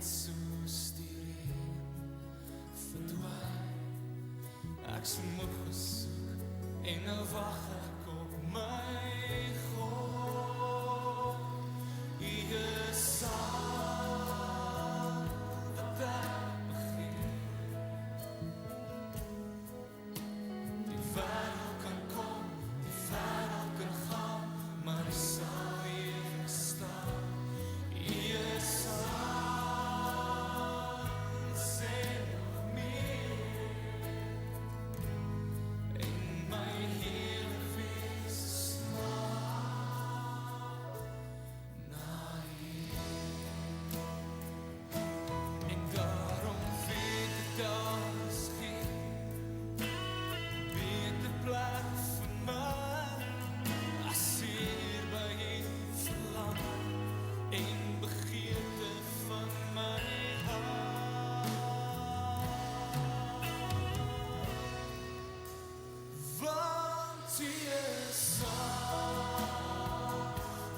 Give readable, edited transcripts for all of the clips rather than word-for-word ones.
net soos die reën verdwyn. Ek smoek gesoek en nou wag ek op my God. U is al wat ek begin. Die wêreld kan kom, die wêreld kan gaan, maar ek sal hier staan. U is alles en nog meer. En my hele wese smaak na U. En daarom weet ek daar is geen beter plek vir my as hier by U verlang en begeerte van my hart. Want U is al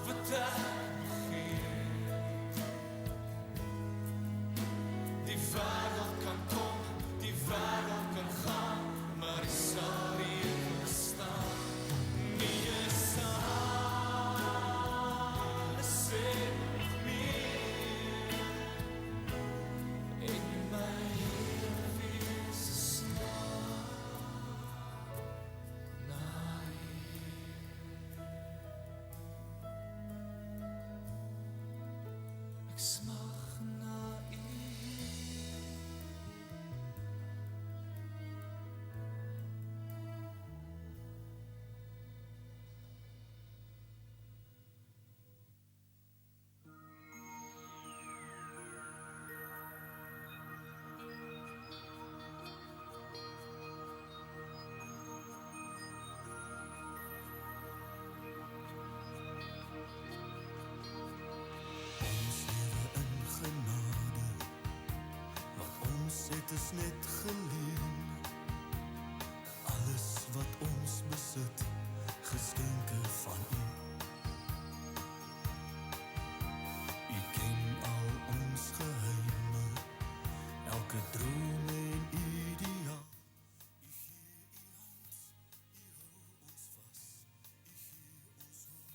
wat ek begeer. Die wêreld kan kom, die wêreld kan gaan, maar U sal hier staan. U is alles en nog meer. En my hele wese smaak na U. Ek smag na U. Ons lewe in genade, wat ons het is net geleen. Alles wat ons besit, geskenke van U. U ken al ons geheime, elke droom en ideaal. U gee U hand, U hou ons vas, U gee ons hoop.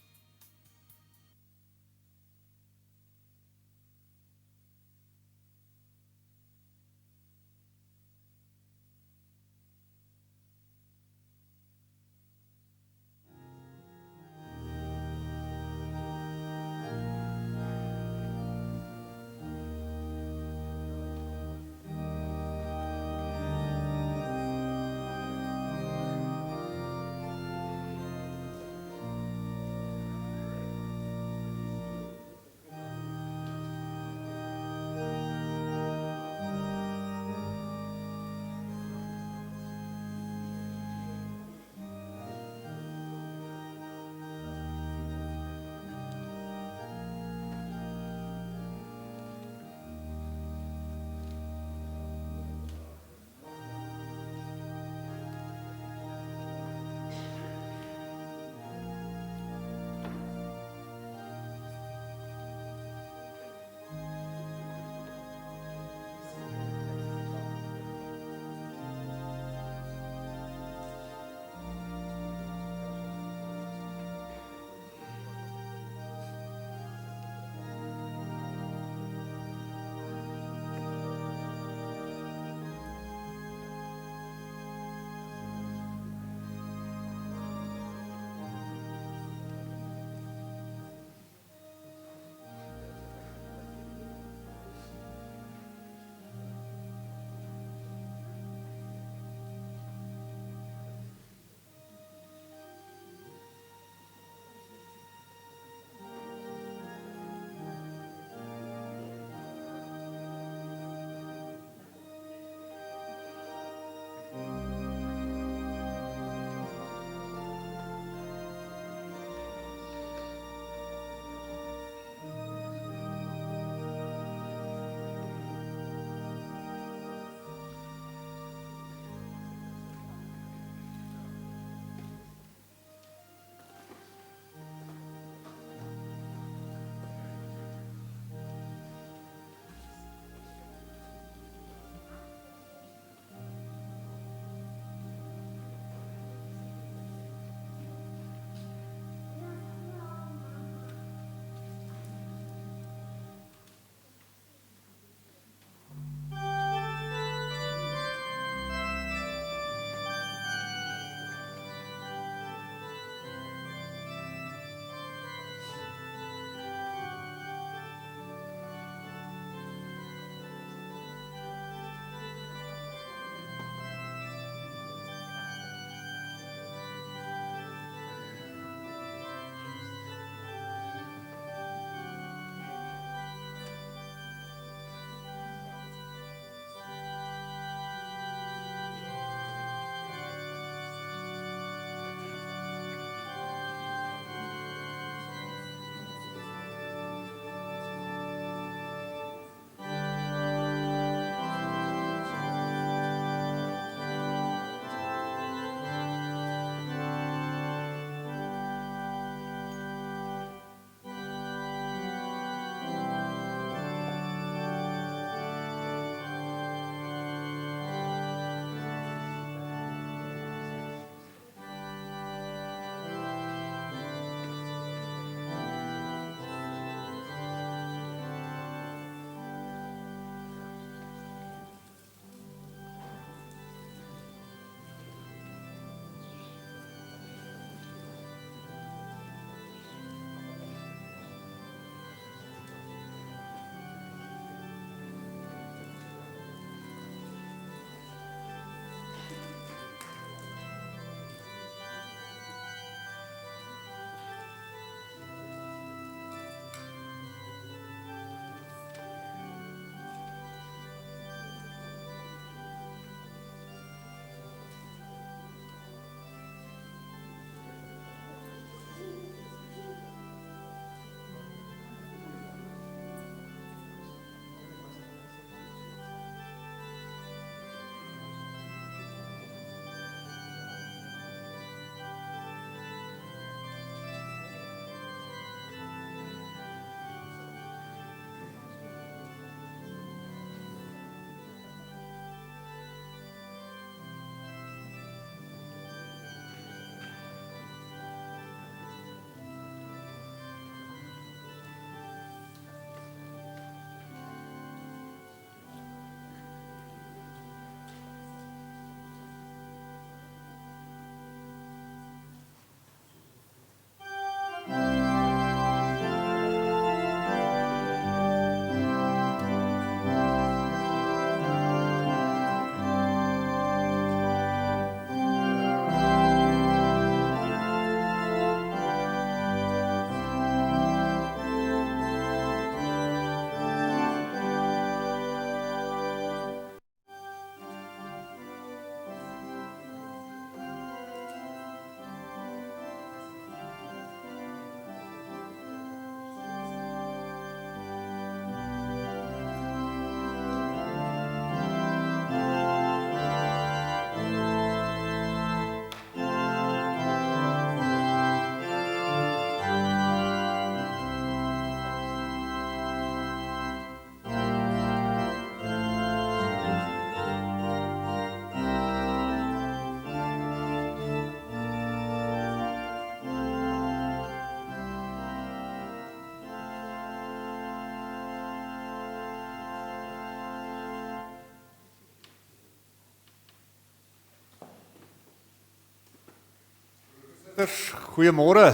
Goeiemôre.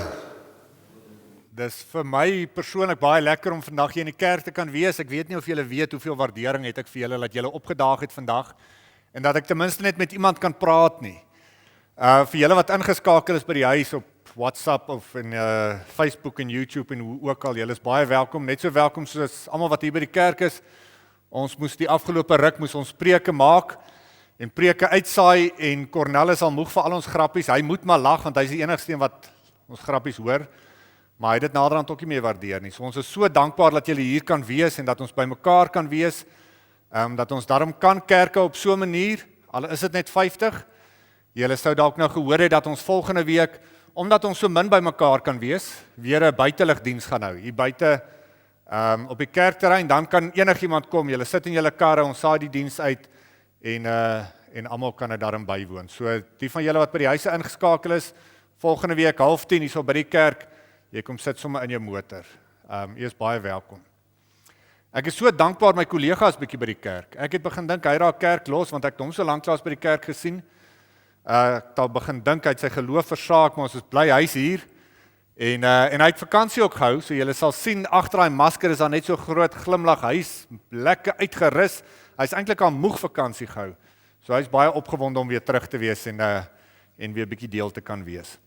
Dis vir my persoonlik baie lekker om vandag hier in die kerk te kan wees. Ek weet nie of julle weet hoeveel waardering het ek vir julle dat julle opgedaag het vandag en dat ek ten minste net met iemand kan praat nie. Vir julle wat ingeskakel is by die huis op WhatsApp of in Facebook en YouTube en hoe ook al, julle is baie welkom, net so welkom soos almal wat hier by die kerk is. Ons moes die afgelope ruk ons preke maak en preke uitsaai en Cornelis al moeg vir al ons grappies. Hy moet maar lag want hy is die enigste een wat ons grappies hoor. Maar hy het dit naderhand ook nie meer waardeer nie. So ons is so dankbaar dat julle hier kan wees en dat ons by mekaar kan wees. Dat ons daarom kan kerke op so 'n manier, al is dit net 50. Julle sou dalk nou gehoor het dat ons volgende week, omdat ons so min by mekaar kan wees, weer 'n buiteligdiens gaan hou. Hier buite op die kerkterrein, dan kan enigiemand kom. Julle sit in julle karre, ons saai die diens uit en almal kan dit daarin bywoon. So die van julle wat by die huise ingeskakel is, volgende week 9:30 hier so by die kerk, jy kom sit sommer in jou motor. Jy is baie welkom. Ek is so dankbaar my kollegas bietjie by die kerk. Ek het begin dink hy raak kerk los want ek het hom so lank by die kerk gesien. Ek het al begin dink hy het sy geloof versaak, maar ons is bly hy's hier. En hy het vakansie ook gehou, so julle sal sien agter daai masker is daar net so groot glimlag. Hy's lekker uitgerus. Hy's eintlik al moeg vakansie gehou. So hy's baie opgewonde om weer terug te wees en weer bietjie deel te kan wees.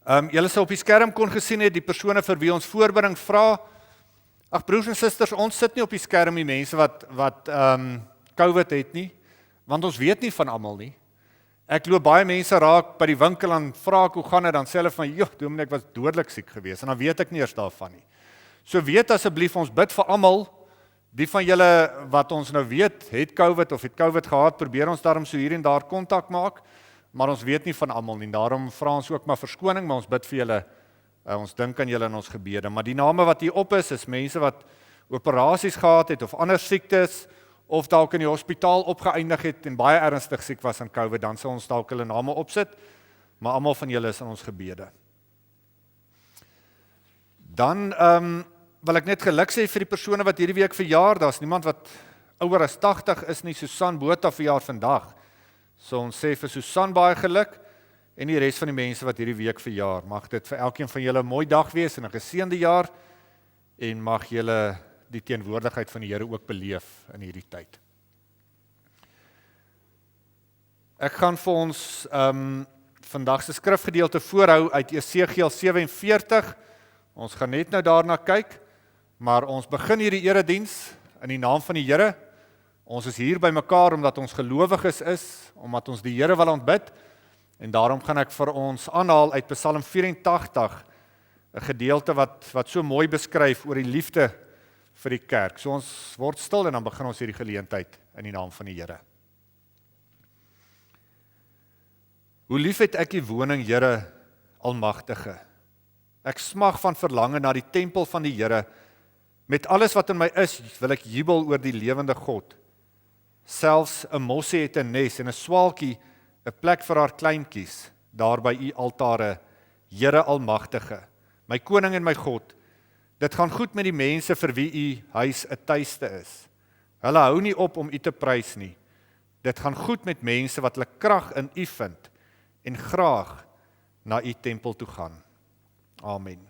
Julle sou op die skerm kon gesien het die persone vir wie ons voorbereiding vra. Ag broers en susters, ons sit nie op die skerm die mense wat COVID het nie, want ons weet nie van almal nie. Ek loop baie mense raak by die winkel en vra ek hoe gaan dit, dan sê hulle van, "Joh, dominee, ek was dodelik siek geweest," en dan weet ek nie eers daarvan nie. So weet asseblief, ons bid vir almal. Die van julle wat ons nou weet, het COVID of het COVID gehad, probeer ons daarom so hier en daar kontak maak, maar ons weet nie van almal nie. Daarom vra ons ook maar verskoning, maar ons bid vir julle. Ons dink aan julle in ons gebede. Maar die name wat hier op is mense wat operasies gehad het of ander siektes of dalk in die hospitaal opgeëindig het en baie ernstig siek was aan COVID, dan sal ons dalk hulle name opsit, maar almal van julle is in ons gebede. Dan wil ek net geluk sê vir die persone wat hierdie week verjaar. Daar's niemand wat ouer as 80 is nie. Susan Botha verjaar vandag. So ons sê vir Susan baie geluk en die res van die mense wat hierdie week verjaar. Mag dit vir elkeen van julle 'n mooi dag wees en 'n geseënde jaar en mag julle die teenwoordigheid van die Here ook beleef in hierdie tyd. Ek gaan vir ons vandag se skrifgedeelte voorhou uit Esegiel 47. Ons gaan net nou daarna kyk, maar ons begin hierdie erediens in die naam van die Here. Ons is hier by mekaar omdat ons gelowiges is, omdat ons die Here wil aanbid, en daarom gaan ek vir ons aanhaal uit Psalm 84, 'n gedeelte wat so mooi beskryf oor die liefde vir die kerk. So ons word stil en dan begin ons hierdie geleentheid in die naam van die Here. Hoe lief het ek die woning, Here Almagtige. Ek smag van verlange na die tempel van die Here. Met alles wat in my is, wil ek jubel oor die lewende God. Selfs 'n mossie het 'n nes en 'n swaalkie 'n plek vir haar kleintjies, daar by u altare, Here Almagtige, my koning en my God. Dit gaan goed met die mense vir wie u huis 'n tuiste is. Hulle hou nie op om u te prys nie. Dit gaan goed met mense wat hulle krag in u vind en graag na u tempel toe gaan. Amen.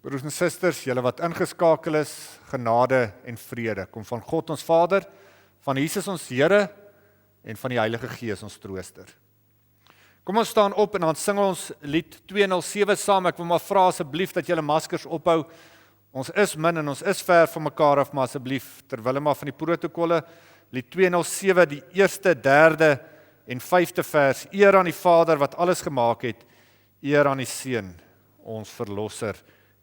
Broers en susters, julle wat ingeskakel is, genade en vrede kom van God ons Vader, van Jesus ons Here en van die Heilige Gees ons trooster. Kom ons staan op en dan sing ons lied 207 saam. Ek wil maar vra asseblief dat julle maskers ophou. Ons is min en ons is ver van mekaar af, maar asseblief terwille maar van die protokolle, lied 207, die eerste, derde en 5de vers. Eer aan die Vader wat alles gemaak het, eer aan die Seun, ons verlosser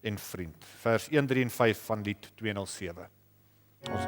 en vriend. Vers 1, 3 en 5 van lied 207. Ons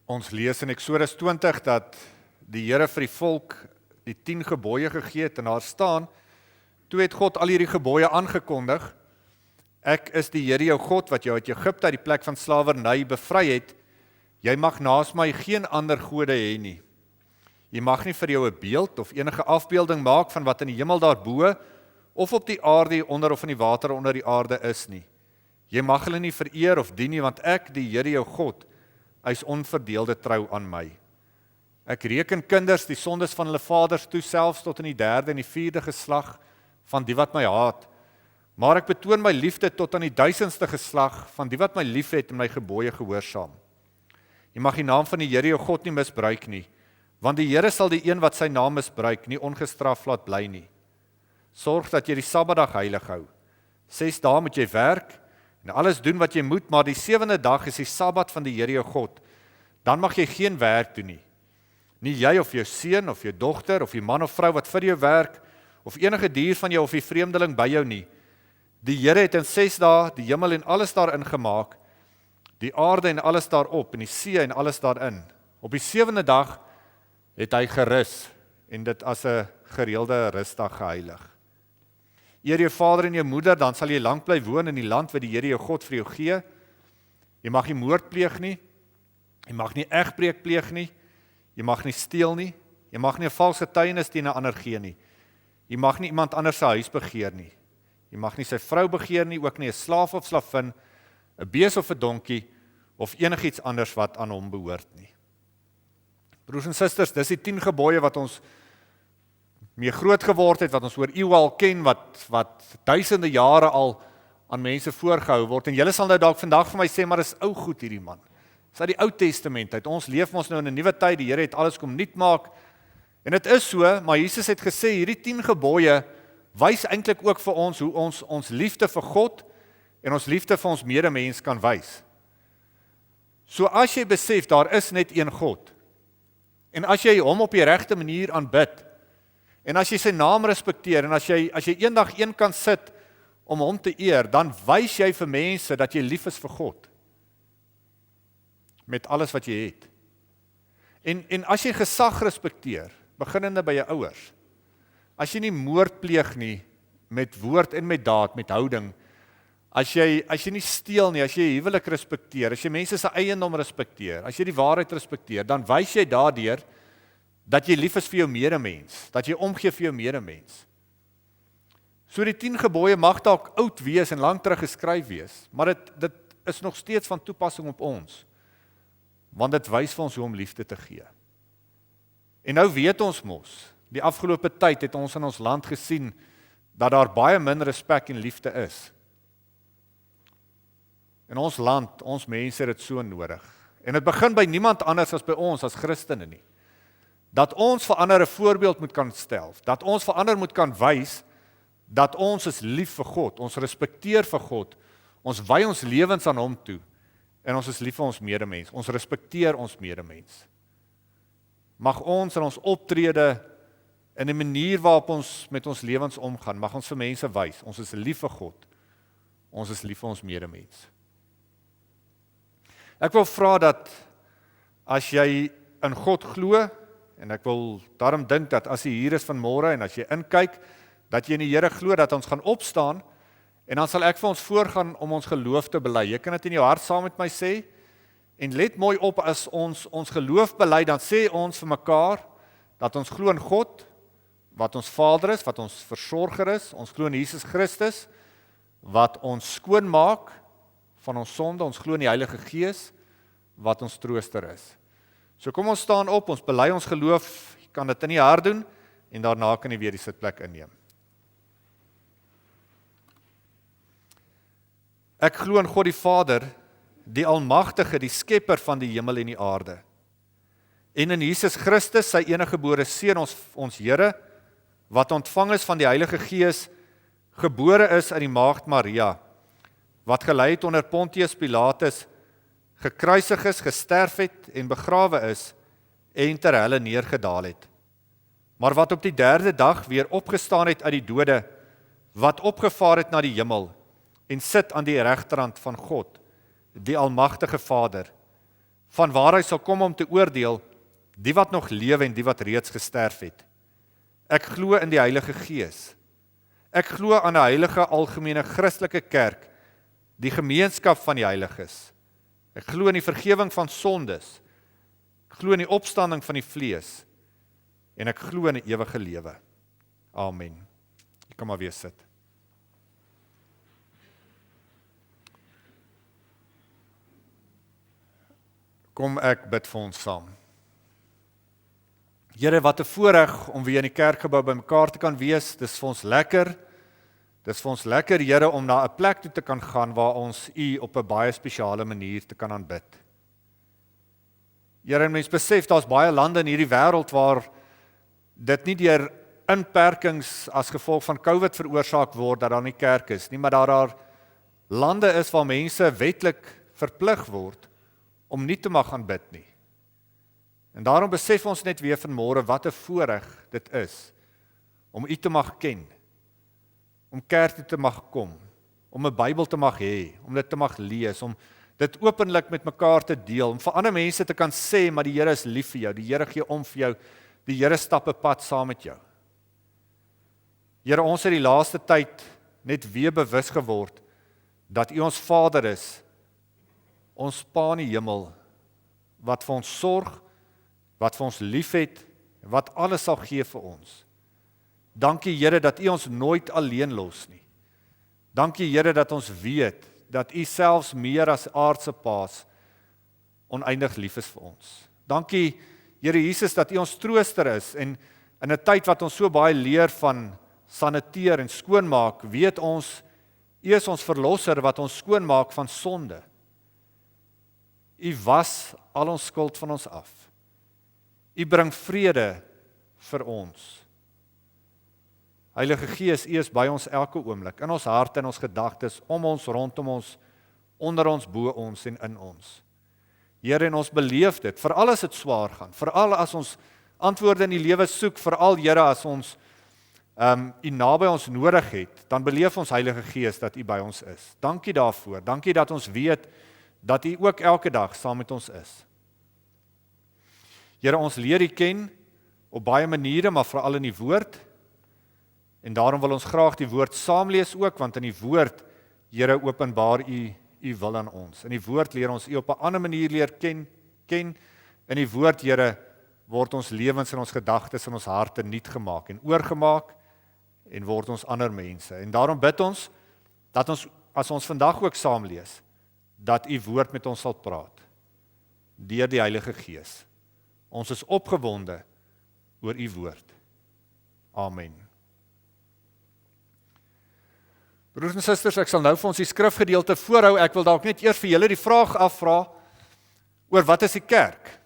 Ons lees in Eksodus 20 dat die Here vir die volk die 10 gebooie gegee het en daar staan, toe het God al hierdie gebooie aangekondig, ek is die Here jou God wat jou uit Egipte uit die plek van slawerny bevry het, jy mag naas my geen ander gode hê nie. Jy mag nie vir jou 'n beeld of enige afbeelding maak van wat in die hemel daarbo of op die aarde onder of in die water onder die aarde is nie. Jy mag hulle nie vereer of dien nie, want ek, die Here jou God, hy's onverdeelde trou aan my. Ek reken kinders die sondes van hulle vaders toe, selfs tot in die 3de en die 4de geslag van die wat my haat. Maar ek betoon my liefde tot aan die 1000ste geslag van die wat my liefhet en my gebooie gehoorsaam. Jy mag die naam van die Here jou God nie misbruik nie, want die Here sal die een wat sy naam misbruik nie ongestraf laat bly nie. Sorg dat jy die Sabbatdag heilig hou. 6 dae moet jy werk en alles doen wat jy moet, maar die 7de dag is die Sabbat van die Here jou God. Dan mag jy geen werk doen nie. Nie jy of jou seun of jou dogter of die man of vrou wat vir jou werk of enige dier van jou of die vreemdeling by jou nie. Die Here het in 6 dae die hemel en alles daarin gemaak, die aarde en alles daarop en die see en alles daarin. Op die 7de dag het hy gerus en dit as 'n gereelde rusdag geheilig. Eer jou vader en jou moeder, dan sal jy lank bly woon in die land wat die Here jou God vir jou gee. Jy mag nie moord pleeg nie, jy mag nie egbreek pleeg nie, jy mag nie steel nie, jy mag nie 'n valse getuienis teen 'n ander gee nie, jy mag nie iemand anders se huis begeer nie, jy mag nie sy vrou begeer nie, ook nie 'n slaaf of slavin, 'n bees of 'n donkie, of enigiets anders wat aan hom behoort nie. Broers en susters, dis die 10 gebooie wat ons mee groot geword het, wat ons oor eeue al ken, wat duisende jare al aan mense voorgehou word, en julle sal nou dalk vandag vir my sê, maar dis ou goed hierdie man. Dis uit die Ou Testament uit, ons leef ons nou in 'n nuwe tyd, die Here het alles kom nuut maak, en dit is so, maar Jesus het gesê, hierdie 10 gebooie wys eintlik ook vir ons, hoe ons liefde vir God, en ons liefde vir ons medemens kan wys. So as jy besef, daar is net een God, en as jy hom op die regte manier aanbid, en as jy sy naam respekteer, en as jy eendag een kan sit om hom te eer, dan wys jy vir mense dat jy lief is vir God, met alles wat jy het. En as jy gesag respekteer, beginnende by jou ouers, as jy nie moord pleeg nie, met woord en met daad, met houding, as jy nie steel nie, as jy huwelik respekteer, as jy mense se eiendom respekteer, as jy die waarheid respekteer, dan wys jy daardeur dat jy lief is vir jou medemens, dat jy omgee vir jou medemens. So die 10 gebooie mag dalk oud wees en lank terug geskryf wees, maar dit is nog steeds van toepassing op ons, want dit wys vir ons hoe om liefde te gee. En nou weet ons mos, die afgelope tyd het ons in ons land gesien, dat daar baie min respek en liefde is. In ons land, ons mense het dit so nodig. En dit begin by niemand anders as by ons as Christene nie. Dat ons vir ander 'n voorbeeld moet kan stel, dat ons vir ander moet kan wys, dat ons is lief vir God, ons respekteer vir God, ons wy ons lewens aan hom toe, en ons is lief vir ons medemens, ons respekteer ons medemens. Mag ons in ons optrede, in die manier waarop ons met ons lewens omgaan, mag ons vir mense wys, ons is lief vir God, ons is lief vir ons medemens. Ek wil vra dat, as jy in God glo, en ek wil daarom dink dat as jy hier is vanmôre, en as jy inkyk, dat jy in die Here glo, dat ons gaan opstaan, en dan sal ek vir ons voorgaan om ons geloof te bely. Jy kan dit in jou hart saam met my sê, en let mooi op, as ons geloof bely, dan sê ons vir mekaar, dat ons glo in God, wat ons Vader is, wat ons versorger is, ons glo in Jesus Christus, wat ons skoon maak van ons sonde, ons glo in die Heilige Gees, wat ons trooster is. So kom ons staan op, ons bely ons geloof, jy kan dit in die hart doen, en daarna kan jy weer die sitplek inneem. Ek glo in God die Vader, die Almagtige, die Skepper van die hemel en die aarde. En in Jesus Christus, sy eniggebore Seun, ons Here, wat ontvang is van die Heilige Gees, gebore is uit die maagd Maria, wat gelei het onder Pontius Pilatus, gekruisig is, gesterf het en begrawe is, en ter helle neergedaal het. Maar wat op die 3de dag weer opgestaan het uit die dode, wat opgevaar het na die hemel, en sit aan die regterhand van God, die Almagtige Vader. van waar hy sal kom om te oordeel, die wat nog lewe en die wat reeds gesterf het. Ek glo in die Heilige Gees. Ek glo aan 'n heilige algemene Christelike kerk, die gemeenskap van die heiliges. Ek glo in die vergifnis van sondes. Ek glo in die opstanding van die vlees. En ek glo in 'n ewige lewe. Amen. Jy kan maar weer sit. Kom ek bid vir ons saam. Here, wat 'n voorreg om weer in die kerkgebou bymekaar te kan wees. Dis vir ons lekker. Dis vir ons lekker, Here, om na 'n plek toe te kan gaan waar ons U op 'n baie spesiale manier te kan aanbid. Here, mens besef daar's baie lande in hierdie wêreld waar dit nie deur inperkings as gevolg van COVID veroorsaak word dat daar nie kerk is nie, maar daar lande is waar mense wetlik verplig word om nie te mag aanbid nie. En daarom besef ons net weer vanmôre wat 'n voorreg dit is om U te mag ken, om kerk toe te mag kom, om 'n Bybel te mag hê, om dit te mag lees, om dit openlik met mekaar te deel, om vir ander mense te kan sê, maar die Here is lief vir jou, die Here gee om vir jou, die Here stap 'n pad saam met jou. Here, ons het die laaste tyd net weer bewus geword dat U ons Vader is, ons Pa in die hemel, wat vir ons sorg, wat vir ons liefhet, wat alles sal gee vir ons. Dankie Here dat U ons nooit alleen los nie. Dankie Here dat ons weet dat U selfs meer as aardse paas oneindig lief is vir ons. Dankie Here Jesus dat U ons trooster is en in 'n tyd wat ons so baie leer van saniteer en skoonmaak, weet ons U is ons verlosser wat ons skoonmaak van sonde. U was al ons skuld van ons af. U bring vrede vir ons. Heilige Gees, U is by ons elke oomblik, in ons harte en ons gedagtes, om ons, rondom ons, onder ons, bo ons en in ons. Here, en ons beleef dit, veral as dit swaar gaan, veral as ons antwoorde in die lewe soek, veral Here as ons U naby ons nodig het, dan beleef ons Heilige Gees dat U by ons is. Dankie daarvoor, dankie dat ons weet dat U ook elke dag saam met ons is. Here, ons leer U ken op baie maniere, maar veral in die woord. En daarom wil ons graag die woord saam lees ook, want in die woord, Here, openbaar U wil aan ons. In die woord leer ons U op 'n ander manier leer ken. In die woord, Here, word ons lewens en ons gedagtes en ons harte nuut gemaak en oorgemaak en word ons ander mense. En daarom bid ons dat ons, as ons vandag ook saam lees, dat U woord met ons sal praat deur die Heilige Gees. Ons is opgewonde oor U woord. Amen. Broers en susters, ek sal nou vir ons die skrifgedeelte voorhou. Ek wil dalk net eers vir julle die vraag afvra oor wat is die kerk?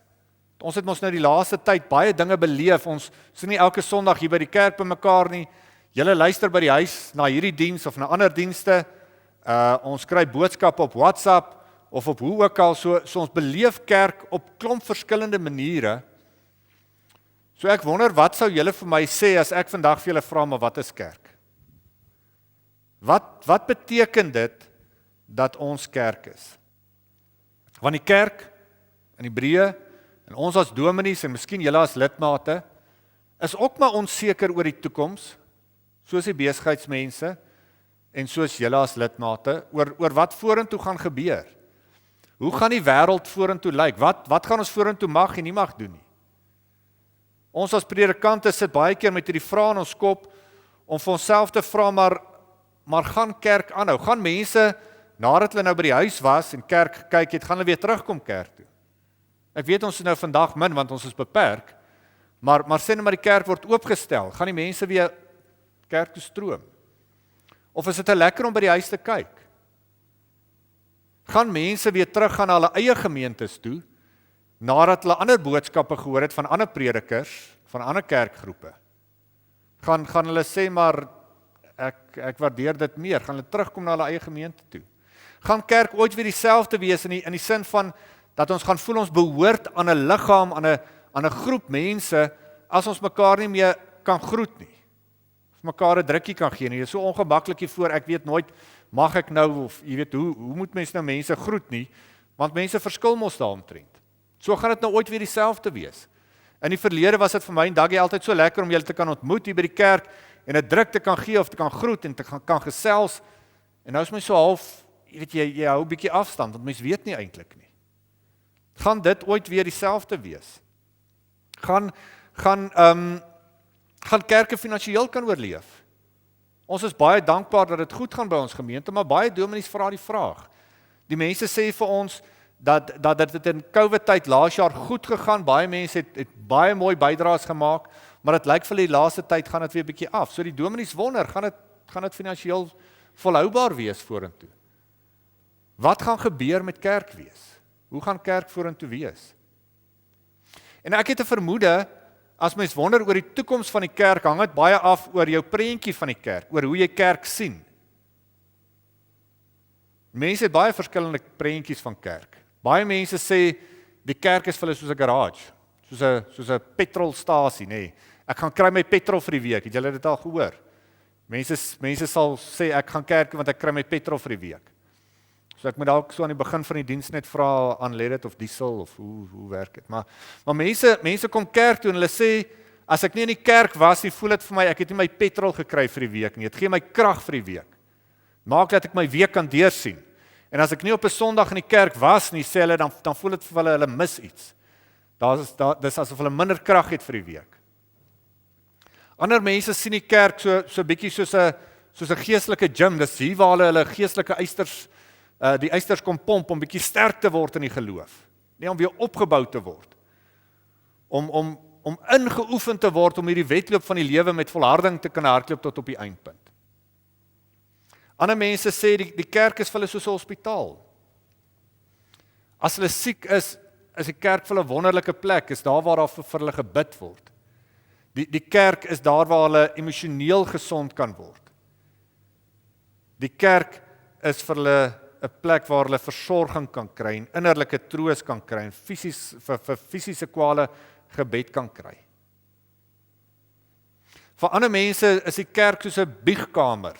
Ons het mos nou die laaste tyd baie dinge beleef. Ons is nie elke Sondag hier by die kerk bymekaar nie. Julle luister by die huis na hierdie diens of na ander dienste. Ons kry boodskappe op WhatsApp of op hoe ook al. So ons beleef kerk op klomp verskillende maniere. So ek wonder, wat sou julle vir my sê as ek vandag vir julle vra, maar wat is kerk? Wat beteken dit dat ons kerk is? Want die kerk in Hebreë en ons as dominees en miskien julle as lidmate is ook maar onseker oor die toekoms, soos die besigheidsmense en soos julle as lidmate oor wat vorentoe gaan gebeur. Hoe gaan die wêreld vorentoe lyk? Wat gaan ons vorentoe mag en nie mag doen nie? Ons as predikante sit baie keer met hierdie vrae in ons kop om vir onsself te vra, maar gaan kerk aanhou? Gaan mense, nadat hulle nou by die huis was en kerk gekyk het, gaan hulle weer terugkom kerk toe? Ek weet ons is nou vandag min, want ons is beperk, maar sê nou maar die kerk word oopgestel, gaan die mense weer kerk toe stroom? Of is dit lekker om by die huis te kyk? Gaan mense weer terug gaan na hulle eie gemeentes toe, nadat hulle ander boodskappe gehoor het van ander predikers, van ander kerkgroepe? Gaan hulle sê, maar ek waardeer dit meer, gaan hulle terugkom na hulle eie gemeente toe? Gaan kerk ooit weer dieselfde wees in die sin van, dat ons gaan voel ons behoort aan 'n liggaam, aan 'n groep mense, as ons mekaar nie meer kan groet nie, of mekaar 'n drukkie kan gee nie? Dit is so ongemaklik hiervoor, ek weet nooit, mag ek nou, of jy weet, hoe moet mense nou mense groet nie, want mense verskil mos daaromtrent. So gaan dit nou ooit weer dieselfde wees. In die verlede was dit vir my en Daggie altyd so lekker om julle te kan ontmoet hier by die kerk en 'n druk te kan gee of te kan groet en te kan gesels. En nou is my so half, jy hou 'n bietjie afstand want mens weet nie eintlik nie. Gaan dit ooit weer dieselfde wees? Gaan kerke finansiëel kan oorleef? Ons is baie dankbaar dat dit goed gaan by ons gemeente, maar baie dominees vra die vraag. Die mense sê vir ons dat dit in COVID-tyd laas jaar goed gegaan, baie mense het baie mooi bydraes gemaak, maar dit lyk vir die laaste tyd gaan dit weer 'n bietjie af. So die dominees wonder, gaan dit finansiëel volhoubaar wees vorentoe? Wat gaan gebeur met kerk wees? Hoe gaan kerk vorentoe wees? En ek het 'n vermoede, as mens wonder oor die toekoms van die kerk, hang dit baie af oor jou prentjie van die kerk, oor hoe jy kerk sien. Mense het baie verskillende prentjies van kerk. Baie mense sê die kerk is vir hulle soos 'n garage, soos 'n petrolstasie, nê. Ek gaan kry my petrol vir die week. Het julle dit al gehoor? Mense sal sê ek gaan kerk want ek kry my petrol vir die week. So ek moet dalk so aan die begin van die diens net vra unleaded of diesel of hoe werk dit? Maar mense kom kerk toe en hulle sê as ek nie in die kerk was nie, voel dit vir my ek het nie my petrol gekry vir die week nie. Dit gee my krag vir die week. Maak dat ek my week kan deursien. En as ek nie op 'n Sondag in die kerk was nie, sê hulle dan voel dit vir hulle mis iets. Dis asof hulle minder krag het vir die week. Ander mense sien die kerk so bietjie soos 'n geestelike gym. Dis hier waar hulle geestelike die eisters kom pomp om bietjie sterk te word in die geloof. Nie om weer opgebou te word. Om ingeoefen te word om hierdie wedloop van die lewe met volharding te kan hardloop tot op die eindpunt. Ander mense sê die kerk is vir hulle soos 'n hospitaal. As hulle siek is die kerk vir hulle 'n wonderlike plek, is daar waar daar vir hulle gebid word. Die kerk is daar waar hulle emosioneel gesond kan word. Die kerk is vir hulle 'n plek waar hulle versorging kan kry en innerlike troos kan kry en vir fisiese kwale gebed kan kry. Vir ander mense is die kerk soos 'n biegkamer.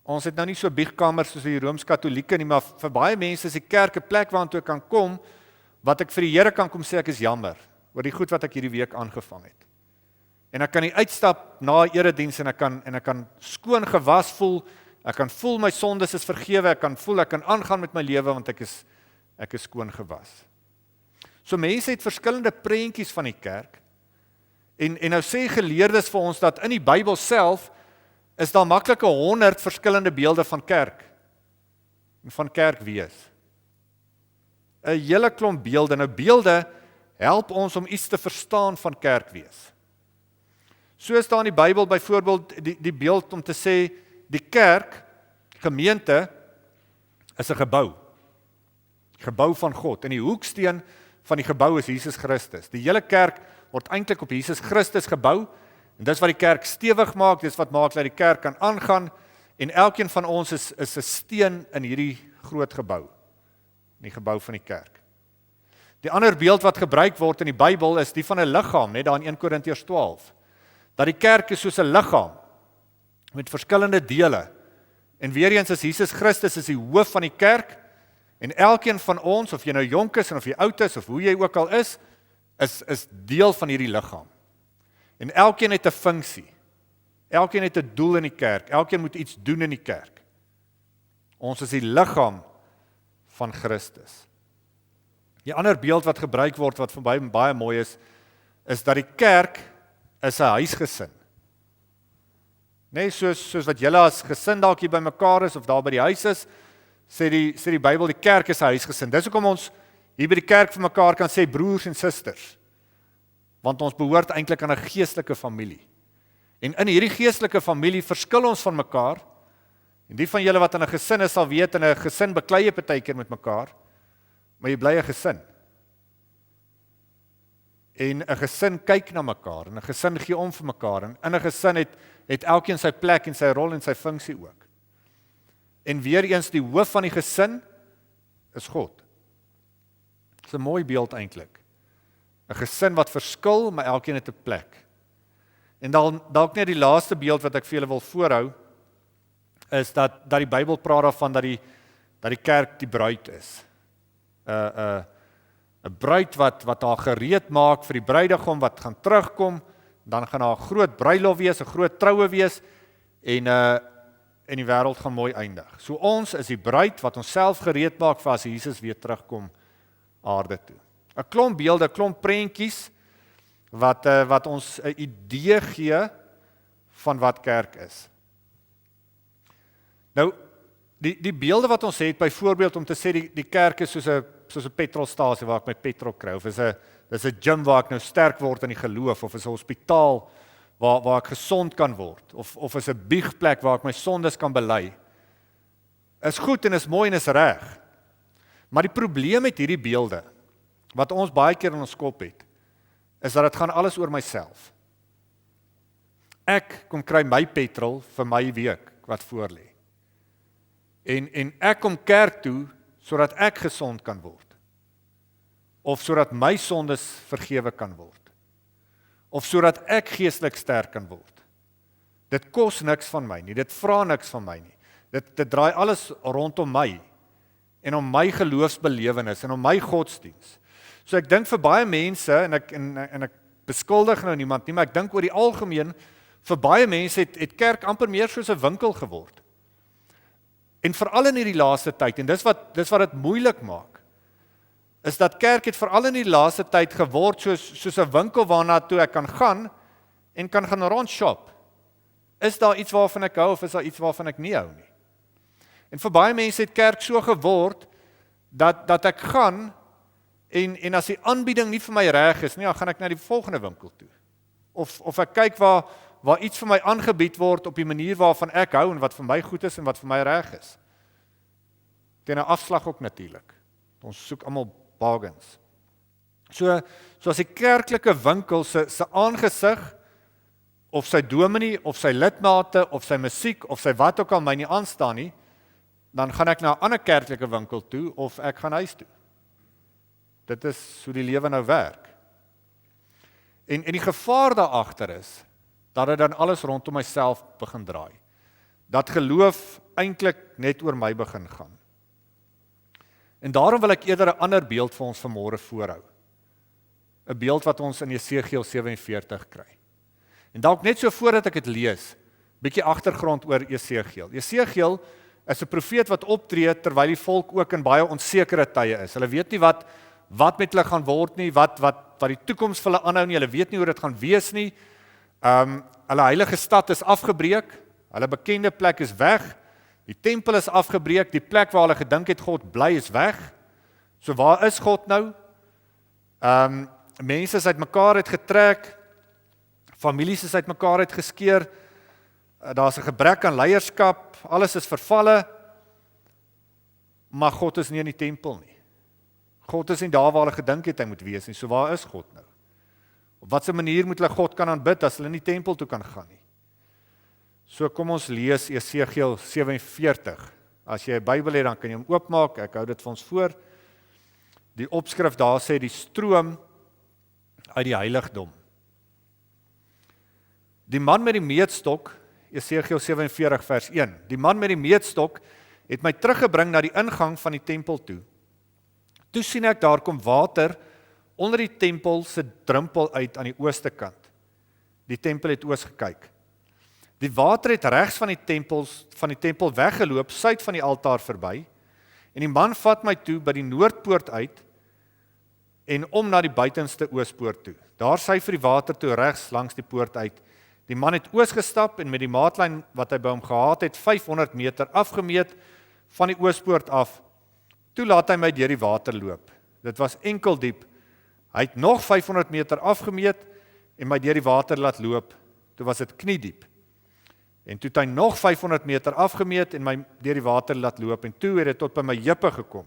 Ons het nou nie so biegkamers soos die Rooms-Katolieke nie, maar vir baie mense is die kerk 'n plek waartoe ek kan kom, wat ek vir die Here kan kom sê ek is jammer oor die goed wat ek hierdie week aangevang het. En ek kan nie uitstap na 'n erediens en ek kan skoon gewas voel, ek kan voel my sondes is vergewe, ek kan voel ek kan aangaan met my lewe want ek is skoon gewas. So mense het verskillende prentjies van die kerk. En nou sê geleerdes vir ons dat in die Bybel self is daar maklik 100 verskillende beelde van kerk en van kerk wees. 'n Hele klomp beelde. Nou beelde help ons om iets te verstaan van kerk wees. So is daar in die Bybel byvoorbeeld die beeld om te sê die kerk, gemeente is 'n gebou van God. En die hoeksteen van die gebou is Jesus Christus. Die hele kerk word eintlik op Jesus Christus gebou. En dis wat die kerk stewig maak, dis wat maak dat die kerk kan aangaan en elkeen van ons is 'n steen in hierdie groot gebou, in die gebou van die kerk. Die ander beeld wat gebruik word in die Bybel is die van 'n liggaam, net daar in 1 Korintiërs 12. Dat die kerk is soos 'n liggaam met verskillende dele. En weer eens is Jesus Christus is die hoof van die kerk en elkeen van ons, of jy nou jonk is en of jy oud is of hoe jy ook al is deel van hierdie liggaam. En elkeen het 'n funksie. Elkeen het 'n doel in die kerk. Elkeen moet iets doen in die kerk. Ons is die liggaam van Christus. Die ander beeld wat gebruik word wat vir my baie mooi is dat die kerk is 'n huisgesin. Nee, soos wat julle as gesin dalk hier bymekaar is of daar by die huis is, sê die Bybel die kerk is 'n huisgesin. Dis hoekom ons hier by die kerk vir mekaar kan sê broers en susters. Want ons behoort eintlik aan 'n geestelike familie. En in hierdie geestelike familie verskil ons van mekaar. En die van julle wat in 'n gesin is sal weet, in 'n gesin beklei jy partykeer met mekaar, maar jy bly 'n gesin. En 'n gesin kyk na mekaar, en 'n gesin gee om vir mekaar, en in 'n gesin het elkeen sy plek en sy rol en sy funksie ook. En weer eens die hoof van die gesin is God. Dit is 'n mooi beeld eintlik. 'n Gesin wat verskil, maar elkeen het 'n plek. En dalk net die laaste beeld wat ek vir julle wil voorhou, is dat die Bybel praat daarvan dat die kerk die bruid is. 'n 'n bruid wat haar gereed maak vir die bruidegom wat gaan terugkom, dan gaan daar 'n groot bruilof wees, 'n groot troue wees, en die wêreld gaan mooi eindig. So ons is die bruid wat ons self gereed maak vir as Jesus weer terugkom aarde toe. 'n Klomp beelde, 'n klomp prentjies, wat ons 'n idee gee van wat kerk is. Nou, die beelde wat ons het, byvoorbeeld om te sê die kerk is soos 'n petrolstasie waar ek my petrol kry, of is 'n gym waar ek nou sterk word in die geloof, of is 'n hospitaal waar ek gesond kan word, of is 'n biegplek waar ek my sondes kan bely. Is goed en is mooi en is reg. Maar die probleem met hierdie beelde, wat ons baie keer in ons kop het, is dat dit gaan alles oor myself. Ek kom kry my petrol vir my week wat voor lê. En ek kom kerk toe sodat ek gesond kan word. Of sodat my sondes vergewe kan word. Of sodat ek geestelik sterk kan word. Dit kos niks van my nie, dit vra niks van my nie. Dit draai alles rondom my en om my geloofsbelewenis en om my godsdiens. So ek dink vir baie mense, en ek beskuldig nou niemand nie, maar ek dink oor die algemeen, vir baie mense het kerk amper meer soos 'n winkel geword. En veral in hierdie laaste tyd, en dis wat dit moeilik maak, is dat kerk het veral in die laaste tyd geword soos 'n winkel waarna toe ek kan gaan en kan gaan rondshop. Is daar iets waarvan ek hou of is daar iets waarvan ek nie hou nie? En vir baie mense het kerk so geword dat ek gaan en as die aanbieding nie vir my reg is nie, dan gaan ek na die volgende winkel toe. Of ek kyk waar iets vir my aangebied word op die manier waarvan ek hou en wat vir my goed is en wat vir my reg is. Teen 'n afslag ook natuurlik. Ons soek almal bargains. So as die kerklike winkel se aangesig of sy dominee of sy lidmate of sy musiek of sy wat ook al my nie aanstaan nie, dan gaan ek na 'n ander kerklike winkel toe of ek gaan huis toe. Dit is hoe die lewe nou werk. En die gevaar daar agter is dat dit dan alles rondom myself begin draai. Dat geloof eintlik net oor my begin gaan. En daarom wil ek eerder 'n ander beeld vir ons vanmôre voorhou. 'n Beeld wat ons in Jesegiel 47 kry. En dalk net so voordat ek dit lees, bietjie agtergrond oor Jesegiel. Jesegiel is 'n profeet wat optree terwyl die volk ook in baie onsekere tye is. Hulle weet nie wat met hulle gaan word nie, wat die toekoms vir hulle aanhou nie, hulle weet nie hoe dit gaan wees nie. Hulle heilige stad is afgebreek, hulle bekende plek is weg, die tempel is afgebreek, die plek waar hulle gedink het God bly is weg. So waar is God nou? Mense is uitmekaar uitgetrek, families is uitmekaar uitgeskeur, daar's 'n gebrek aan leierskap, alles is vervalle, maar God is nie in die tempel nie. God is nie daar waar hulle gedink het hy moet wees nie, so waar is God nou? Op watter manier moet hulle God kan aanbid as hulle nie tempel toe kan gaan nie? So kom ons lees Jesegiel 47. As jy 'n Bybel het, dan kan jy hom oopmaak, ek hou dit vir ons voor. Die opskrif daar sê die stroom uit die heiligdom. Die man met die meetstok, Jesegiel 47 vers 1. Die man met die meetstok het my teruggebring na die ingang van die tempel toe. Toe sien ek daar kom water onder die tempel se drempel uit aan die ooste kant. Die tempel het oos gekyk. Die water het regs van die tempel weggeloop, suid van die altaar verby, en die man vat my toe by die noordpoort uit en om na die buitenste oospoort toe. Daar syfer die water toe regs langs die poort uit. Die man het oos gestap en met die maatlyn wat hy by hom gehad het, 500 meter afgemeet van die oospoort af. Toe laat hy my deur die water loop. Dit was enkel diep. Hy het nog 500 meter afgemeet en my deur die water laat loop. Toe was dit kniediep. En toe het hy nog 500 meter afgemeet en my deur die water laat loop. En toe het dit tot by my heupe gekom.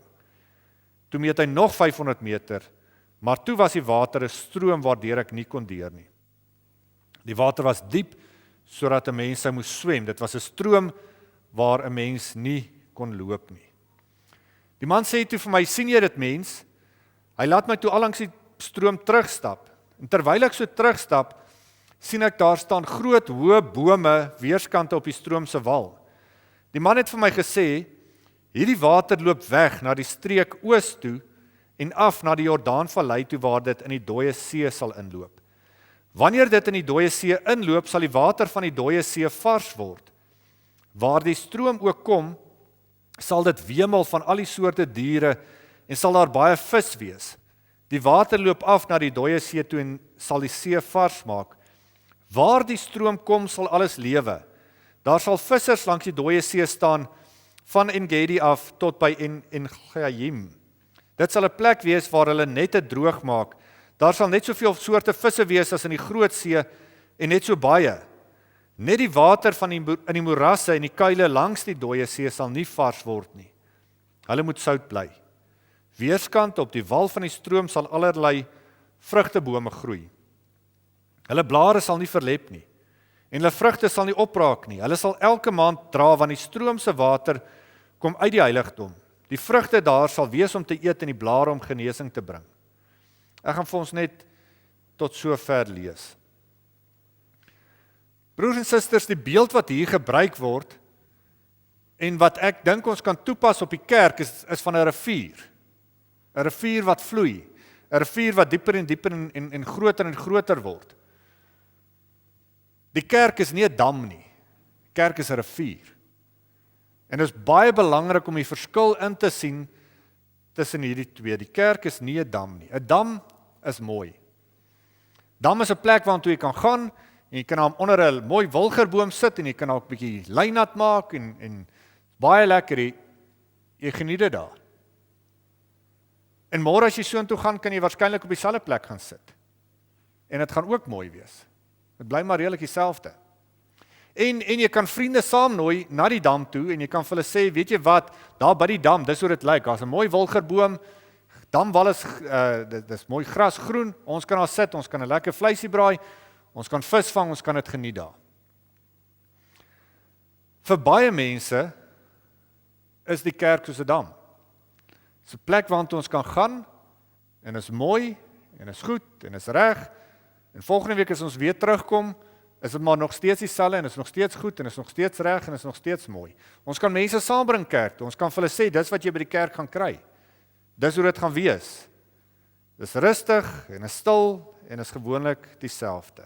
Toe meet hy nog 500 meter, maar toe was die water 'n stroom waardeur ek nie kon deur nie. Die water was diep, sodat 'n mens sou moes swem. Dit was 'n stroom waar 'n mens nie kon loop nie. Die man sê toe vir my, sien jy dit mens? Hy laat my toe allangs die stroom terugstap. En terwyl ek so terugstap, sien ek daar staan groot hoë bome weerskante op die stroom se wal. Die man het vir my gesê, hierdie water loop weg na die streek oos toe en af na die Jordaanvallei toe waar dit in die dooie see sal inloop. Wanneer dit in die dooie see inloop, sal die water van die dooie see vars word. Waar die stroom ook kom, sal dit wemel van al die soorte diere en sal daar baie vis wees. Die water loop af na die dooie see toe en sal die see vars maak. Waar die stroom kom, sal alles lewe. Daar sal vissers langs die dooie see staan, van En-Gedi af tot by En-Gayim. Dit sal 'n plek wees waar hulle nette droog maak. Daar sal net soveel soorte visse wees as in die groot see en net so baie. Net die water van in die moerasse en die kuile langs die dooie see sal nie vars word nie. Hulle moet sout bly. Weerskant op die wal van die stroom sal allerlei vrugtebome groei. Hulle blare sal nie verlep nie en hulle vrugte sal nie opraak nie. Hulle sal elke maand dra want die stroom se water kom uit die heiligdom. Die vrugte daar sal wees om te eet en die blare om genesing te bring. Ek gaan vir ons net tot sover lees. Broers en susters, die beeld wat hier gebruik word en wat ek dink ons kan toepas op die kerk is van 'n rivier. 'n Rivier wat vloei, 'n rivier wat dieper en dieper en groter word. Die kerk is nie 'n dam nie. Die kerk is 'n rivier. En dit is baie belangrik om die verskil in te sien tussen hierdie twee. Die kerk is nie 'n dam nie. 'n Dam is mooi. Dam is 'n plek waartoe jy kan gaan en jy kan daar onder 'n mooi wilgerboom sit en jy kan daar 'n bietjie lynat maak en baie lekker. Jy geniet dit daar. En môre as jy soontoe gaan, kan jy waarskynlik op dieselfde plek gaan sit. En dit gaan ook mooi wees. Dit bly maar redelik dieselfde. En jy kan vriende saamnooi na die dam toe en jy kan vir hulle sê, weet jy wat, daar by die dam, dis hoe dit lyk. Daar's 'n mooi wilgerboom. Damwal is dis mooi grasgroen. Ons kan daar sit, ons kan 'n lekker vleisie braai, ons kan vis vang, ons kan dit geniet daar. Vir baie mense is die kerk soos 'n dam. Dis 'n plek waartoe ons kan gaan en is mooi en is goed en is reg. En volgende week as ons weer terugkom, is dit maar nog steeds dieselfde en is nog steeds goed en is nog steeds reg en is nog steeds mooi. Ons kan mense saambring kerk toe. Ons kan vir hulle sê dis wat jy by die kerk gaan kry. Dis hoe dit gaan wees. Dis rustig en is stil en is gewoonlik dieselfde.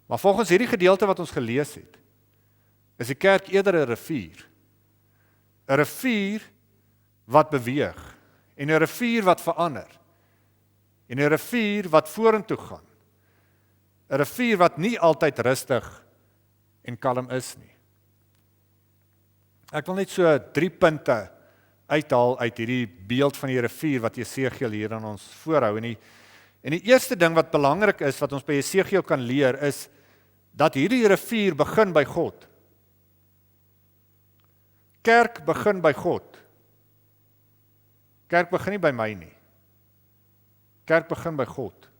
Maar volgens hierdie gedeelte wat ons gelees het, is die kerk eerder 'n rivier. 'n Rivier wat beweeg en 'n rivier wat verander. En 'n rivier wat vorentoe gaan. 'n Rivier wat nie altyd rustig en kalm is nie. Ek wil net so 3 punte uithaal uit hierdie beeld van die rivier wat Jesegiel hier aan ons voorhou. En die eerste ding wat belangrik is wat ons by Jesegiel kan leer is dat hierdie rivier begin by God. Kerk begin by God. Kerk begin nie by my nie. Kerk begin by God.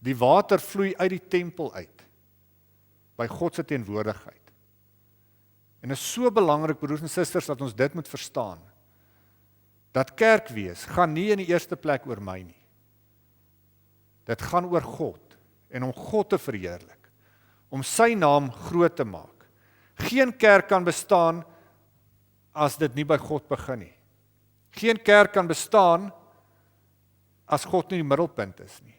Die water vloei uit die tempel uit, by God se teenwoordigheid. En is so belangrik, broers en susters, dat ons dit moet verstaan, dat kerk wees, gaan nie in die eerste plek oor my nie. Dit gaan oor God, en om God te verheerlik, om sy naam groot te maak. Geen kerk kan bestaan, as dit nie by God begin nie. Geen kerk kan bestaan, as God nie die middelpunt is nie.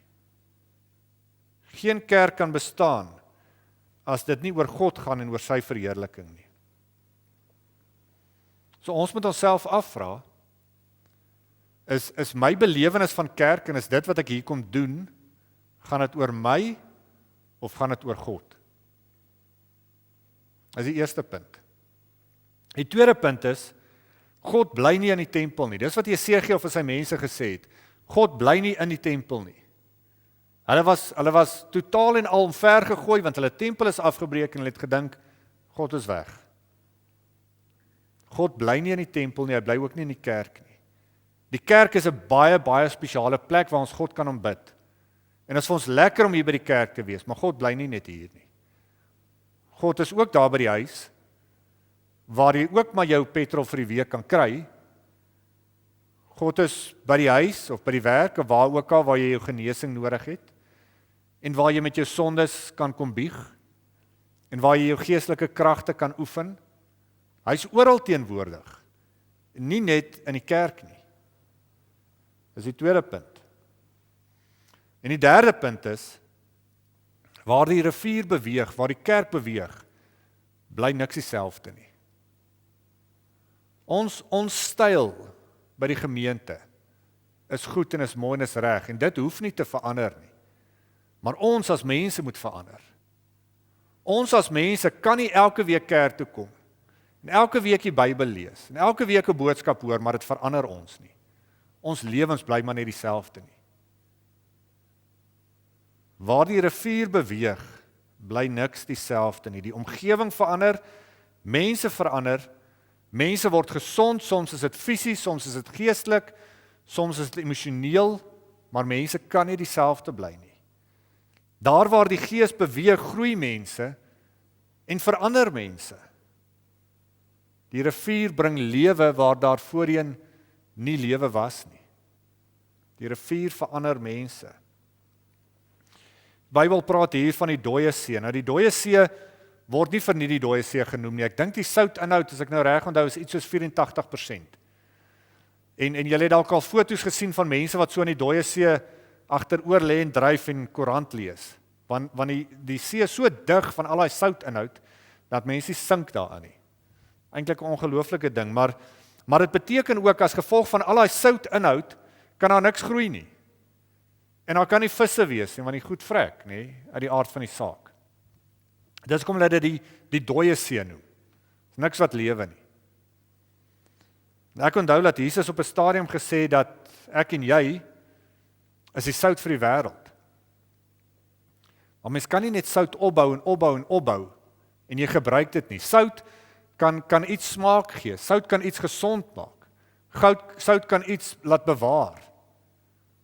Geen kerk kan bestaan, as dit nie oor God gaan en oor sy verheerliking nie. So ons moet onsself afvra, is my belewenis van kerk, en is dit wat ek hier kom doen, gaan dit oor my, of gaan dit oor God? Dis die eerste punt. Die tweede punt is, God bly nie in die tempel nie. Dis wat Jesegiel vir sy mense gesê het. God bly nie in die tempel nie. Hulle was totaal en al omver gegooi, want hulle tempel is afgebreek en hulle het gedink, God is weg. God bly nie in die tempel nie, hy bly ook nie in die kerk nie. Die kerk is 'n baie, baie spesiale plek waar ons God kan aanbid. En dit is vir ons lekker om hier by die kerk te wees, maar God bly nie net hier nie. God is ook daar by die huis, waar jy ook maar jou petrol vir die week kan kry. God is by die huis, of by die werk, of waar ook al, waar jy jou genesing nodig het, en waar jy met jou sondes kan kom bieg, en waar jy jou geestelike kragte kan oefen. Hy is oral teenwoordig, nie net in die kerk nie. Dis die tweede punt. En die derde punt is, waar die rivier beweeg, waar die kerk beweeg, bly niks dieselfde nie. Ons styl by die gemeente is goed en is mooi en is reg, en dit hoef nie te verander nie. Maar ons as mense moet verander. Ons as mense kan nie elke week kerk toe kom, en elke week die Bybel lees, en elke week 'n boodskap hoor, maar dit verander ons nie. Ons lewens bly maar net dieselfde nie. Waar die rivier beweeg, bly niks dieselfde nie. Die omgewing verander, mense verander, mense word gesond, soms is dit fisies, soms is dit geestelik, soms is dit emosioneel, maar mense kan nie dieselfde bly nie. Daar waar die Gees beweeg, groei mense en verander mense. Die rivier bring lewe waar daar voorheen nie lewe was nie. Die rivier verander mense. Die Bybel praat hier van die dooie see. Nou die dooie see word nie vir nie die dooie see genoem nie. Ek dink die soutinhoud, as ek nou reg onthou, is iets soos 84%. En julle het dalk al foto's gesien van mense wat so in die dooie see agteroor lê en dryf en koerant lees. Want die see is so dig van al daai soutinhoud dat mense sink daarin nie. Eintlik 'n ongelooflike ding, maar dit beteken ook as gevolg van al daai soutinhoud kan daar niks groei nie. En daar kan nie visse wees nie, want die goed vrek, nê, uit die aard van die saak. Dis hoekom hulle dit die dooie see noem. Dis niks wat lewe nie. En ek onthou dat Jesus op 'n stadium gesê dat ek en jy is die sout vir die wêreld. Maar mens kan nie net sout opbou en opbou en opbou en jy gebruik dit nie. Sout kan iets smaak gee. Sout kan iets gesond maak. Sout kan iets laat bewaar.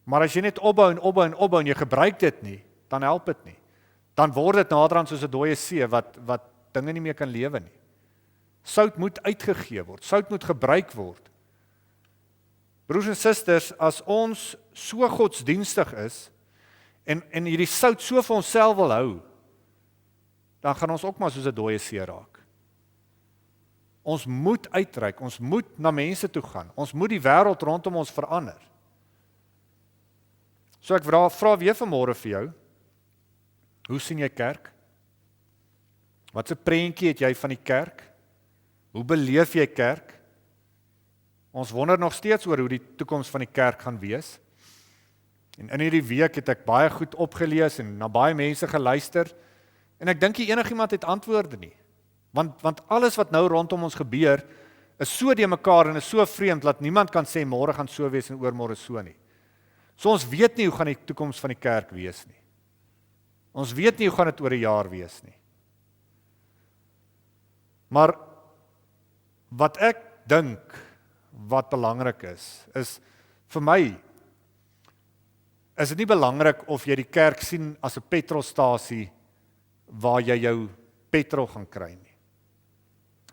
Maar as jy net opbou en opbou en opbou en jy gebruik dit nie, dan help dit nie. Dan word dit naderhand soos 'n dooie see wat dinge nie meer kan lewe nie. Sout moet uitgegee word. Sout moet gebruik word. Broers en susters, as ons so godsdienstig is en hierdie sout so vir onsself wil hou, dan gaan ons ook maar soos 'n dooie see raak. Ons moet uitreik, ons moet na mense toe gaan. Ons moet die wêreld rondom ons verander. So ek vra weer vanmôre vir jou, hoe sien jy kerk? Wat 'n prentjie het jy van die kerk? Hoe beleef jy kerk? Ons wonder nog steeds oor hoe die toekoms van die kerk gaan wees. En in hierdie week het ek baie goed opgelees en na baie mense geluister, en ek dink nie enigiemand het antwoorde nie. Want alles wat nou rondom ons gebeur, is so de mekaar en is so vreemd, dat niemand kan sê, môre gaan so wees en oormôre so nie. So ons weet nie hoe gaan die toekoms van die kerk wees nie. Ons weet nie hoe gaan dit oor 'n jaar wees nie. Maar wat ek dink wat belangrik is vir my, is dit nie belangrik of jy die kerk sien as 'n petrolstasie waar jy jou petrol gaan kry nie.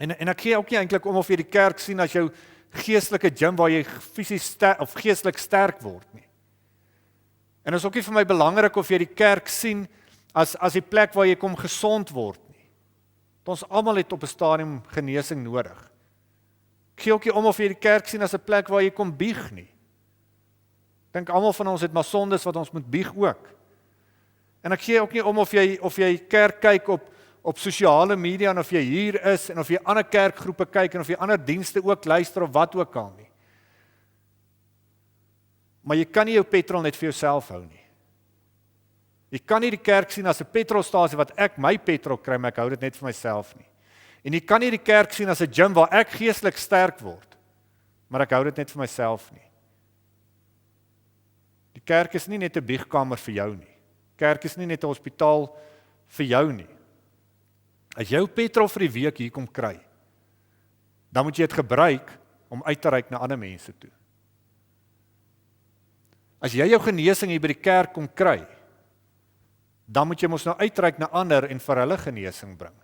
En ek gee ook nie eintlik om of jy die kerk sien as jou geestelike gym waar jy fisies of geestelik sterk word nie. En is ook nie vir my belangrik of jy die kerk sien as die plek waar jy kom gesond word nie. Ons almal het op 'n stadium genesing nodig. Ek gee ook nie om of jy die kerk sien as 'n plek waar jy kom bieg nie. Ek dink almal van ons het maar sondes wat ons moet bieg ook. En ek gee ook nie om of jy kerk kyk op sosiale media en of jy hier is en of jy ander kerkgroepe kyk en of jy ander dienste ook luister of wat ook al nie. Maar jy kan nie jou petrol net vir jouself hou nie. Jy kan nie die kerk sien as 'n petrolstasie wat ek my petrol kry, maar ek hou dit net vir myself nie. En jy kan nie die kerk sien as 'n gym waar ek geestelik sterk word, maar ek hou dit net vir myself nie. Die kerk is nie net 'n biegkamer vir jou nie. Kerk is nie net 'n hospitaal vir jou nie. As jy jou petrol vir die week hier kom kry, dan moet jy dit gebruik om uit te reik na ander mense toe. As jy jou genesing hier by die kerk kom kry, dan moet jy mos nou uitreik na ander en vir hulle genesing bring.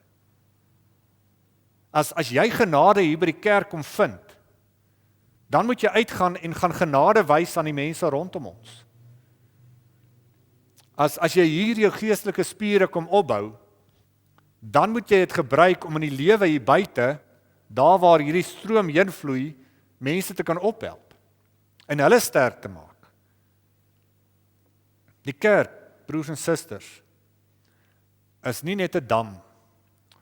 As jy genade hier by die kerk kom vind, dan moet jy uitgaan en gaan genade wys aan die mense rondom ons. As jy hier jou geestelike spiere kom opbou, dan moet jy dit gebruik om in die lewe hier buite, daar waar hierdie stroom heen vloei, mense te kan ophelp en hulle sterk te maak. Die kerk, broers en susters, is nie net 'n dam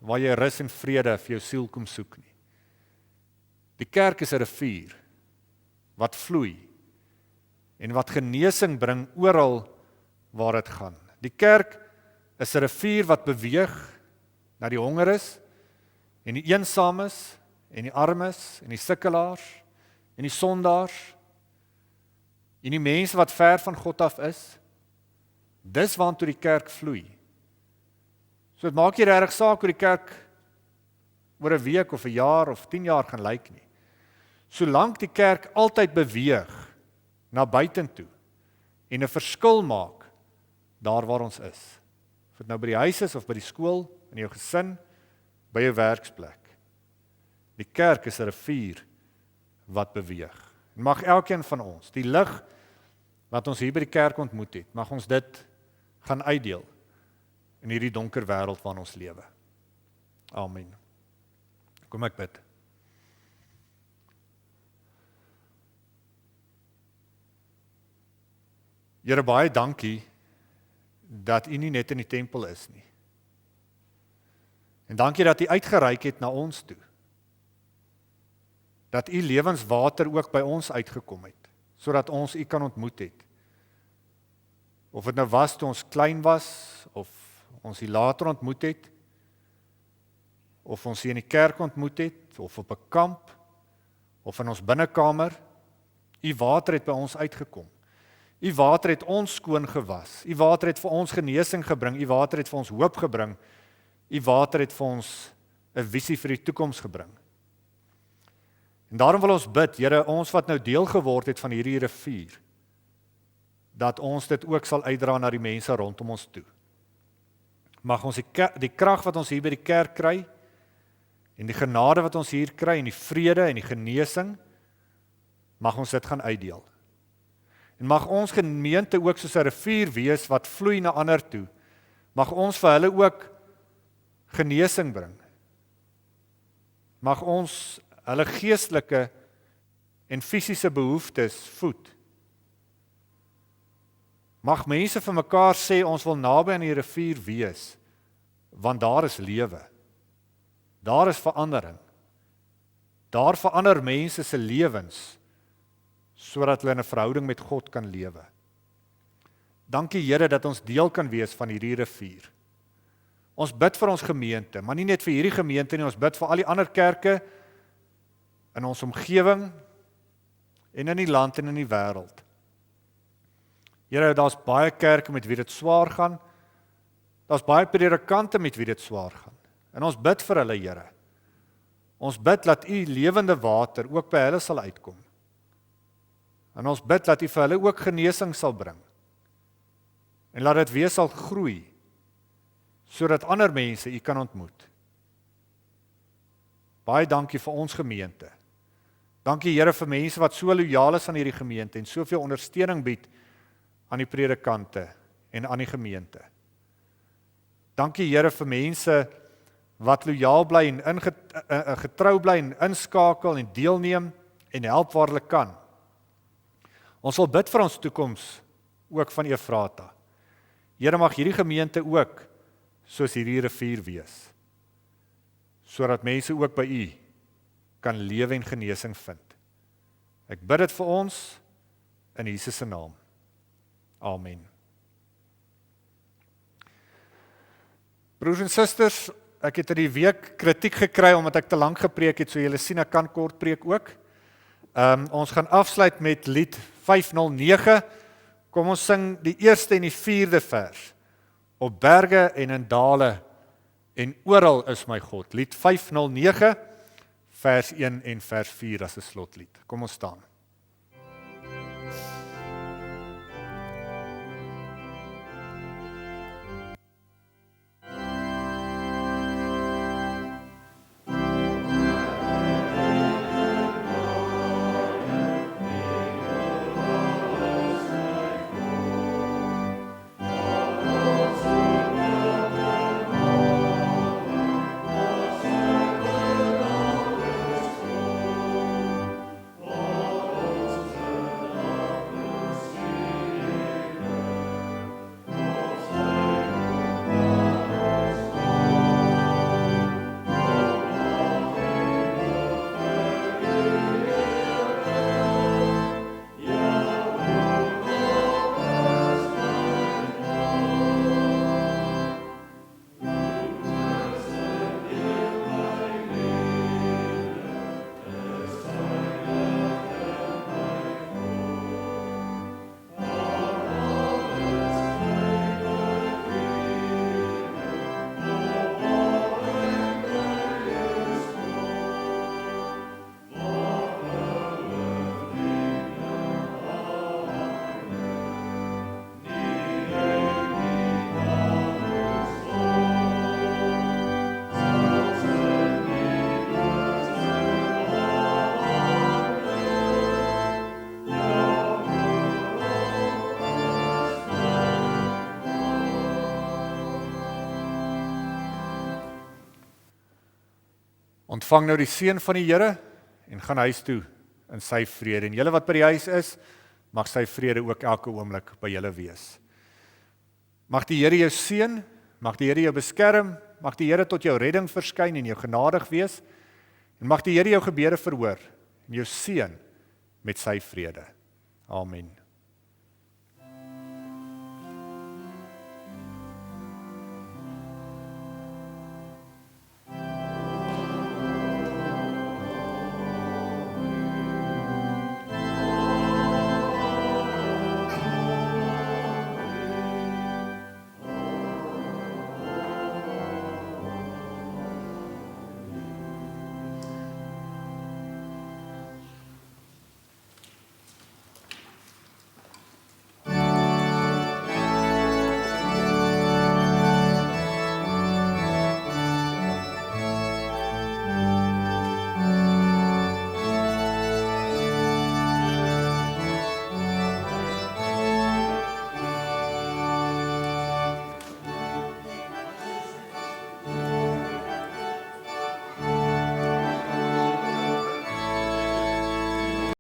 waar jy rus en vrede vir jou siel kom soek nie. Die kerk is 'n rivier wat vloei en wat genesing bring oral waar dit gaan. Die kerk is 'n rivier wat beweeg na die hongeres en die eensames en die armes en die sukkelaars en die sondaars en die mense wat ver van God af is. Dis waartoe die kerk vloei. So dit maak nie regtig saak hoe die kerk oor 'n week of 'n jaar of 10 jaar gaan lyk nie. Solank die kerk altyd beweeg na buitentoe en 'n verskil maak daar waar ons is. Of dit nou by die huis is of by die skool, in jou gesin, by jou werksplek. Die kerk is 'n rivier wat beweeg. En mag elkeen van ons, die lig wat ons hier by die kerk ontmoet het, mag ons dit gaan uitdeel in hierdie donker wêreld waarin ons lewe. Amen. Kom ek bid. Here, baie dankie dat U nie net in die tempel is nie. En dankie dat U uitgereik het na ons toe. Dat U lewenswater ook by ons uitgekom het, sodat ons U kan ontmoet het. Of dit nou was toe ons klein was, of ons U later ontmoet het, of ons U in die kerk ontmoet het, of op 'n kamp, of in ons binnekamer, U water het by ons uitgekom. U water het ons skoon gewas. U water het vir ons genesing gebring. U water het vir ons hoop gebring. U water het vir ons 'n visie vir die toekoms gebring. En daarom wil ons bid, Here, ons wat nou deel geword het van hierdie rivier, dat ons dit ook sal uitdra na die mense rondom ons toe. Mag ons die krag wat ons hier by die kerk kry, en die genade wat ons hier kry, en die vrede en die genesing, mag ons dit gaan uitdeel. En mag ons gemeente ook soos 'n rivier wees wat vloei na ander toe. Mag ons vir hulle ook genesing bring. Mag ons hulle geestelike en fisiese behoeftes voed. Mag mense vir mekaar sê ons wil naby aan die rivier wees, want daar is lewe. Daar is verandering. Daar verander mense se lewens sodat hulle in 'n verhouding met God kan lewe. Dankie Here dat ons deel kan wees van hierdie rivier. Ons bid vir ons gemeente, maar nie net vir hierdie gemeente nie, ons bid vir al die ander kerke in ons omgewing en in die land en in die wêreld. Here, daar's baie kerke met wie dit swaar gaan. Daar's baie predikante met wie dit swaar gaan. En ons bid vir hulle, Here. Ons bid dat U lewende water ook by hulle sal uitkom. En ons bid dat U vir hulle ook genesing sal bring. En laat dit weer sal groei, sodat ander mense U kan ontmoet. Baie dankie vir ons gemeente. Dankie Here vir mense wat so lojaal is aan hierdie gemeente en soveel ondersteuning bied aan die predikante en aan die gemeente. Dankie Here vir mense wat lojaal bly en getrou bly en inskakel en deelneem en help waar hulle kan. Ons wil bid vir ons toekoms ook van Efrata. Here, mag hierdie gemeente ook soos hierdie rivier wees, sodat mense ook by U kan lewe en genesing vind. Ek bid dit vir ons in Jesus se naam. Amen. Broers en susters, ek het in die week kritiek gekry omdat ek te lank gepreek het, so julle sien ek kan kort preek ook. Ons gaan afsluit met lied 509. Kom ons sing die eerste en die 4de vers. Op berge en in dale en oral is my God. Lied 509, vers 1 en vers 4 as 'n slotlied. Kom ons staan. Ontvang nou die seën van die Here en gaan huis toe in sy vrede. En julle wat by die huis is, mag sy vrede ook elke oomblik by julle wees. Mag die Here jou seën, mag die Here jou beskerm, mag die Here tot jou redding verskyn en jou genadig wees, en mag die Here jou gebede verhoor en jou seën met sy vrede. Amen.